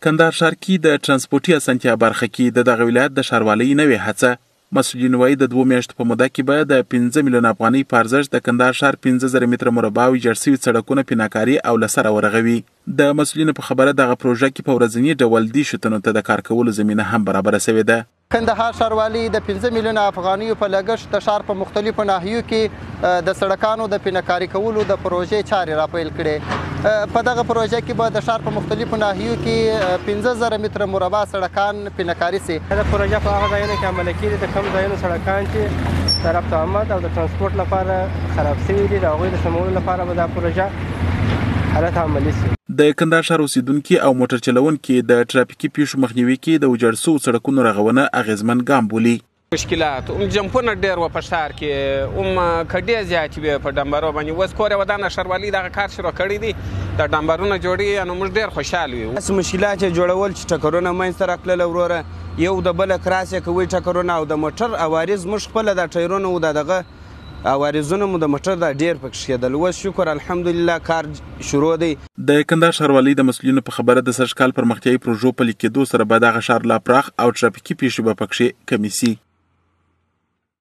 کندهار ښار کې د ترانسپورتي اسانتیا برخه کې د دغه ولایت د ښاروالۍ نوې هڅه مسؤلین وایي د 2 میاشتو په موده کې به د 15 میلیون افغانۍ په ارزښت د کندهار ښار 15,000 متره مربع ویجاړ شوي سړکونه پیناکاري او له سره ورغوي. د مسؤلینو په خبره دغه پروژه کې په ورځني ډول دې شتونو ته د کار کولو زمینه هم برابره شوې ده. کندهار ښاروالۍ د 15 میلیون افغانیو په لګښت د ښار په مختلفو ناحیو کې د سړکانو د پیناکاري کولو د پروژې چارې راپیل کړې. په دغه پروژه کې به د ښار په مختلفو ناحیو کې 15,000 متره مربع سړکان پیناکاري سي. دا پروژه په هغه ځایونو کې عملي کېږي د کوم ځایونو سړکان چې د رفت آمد او د ترانسپورت لپاره خراب شوي دي، د هغوی د سمولو لپاره به دا پروژه حالت عملي سي. د کندهار ښار اوسیدونکي او موټر چلونکي د ټرافیکي پیښو مخنیوي کې د ویجاړ شوو سړکونو رغونه اغیزمن ګام بولي. مشکلات جمپونه ډېر و په ښار کې کډې زیاتې وې په ډمبرو باندې. اوس کور ودانه ښاروالۍ دغه کار شروع کړی دی، د ډمبرونه جوړي، نو موږ ډېر خوشحال یو. اس مشکلات جوړول چې ټکرونه منځته راکړل وروره، یو د بل کراس کوي ټکرونه او د موټر عوارض موږ خپل د ټایرونو او دغه عوارضونه مو د موټر د ډېر پکې کېدل. اوس شکر الحمدلله کار شروع دی. د کندهار ښاروالۍ د مسؤلینو په خبره د سږ کال پرمختیایي پروژو په لیکېدو سره به دغه ښار لا پراخ او ټرافیکي پیښې به پکې کمې سي.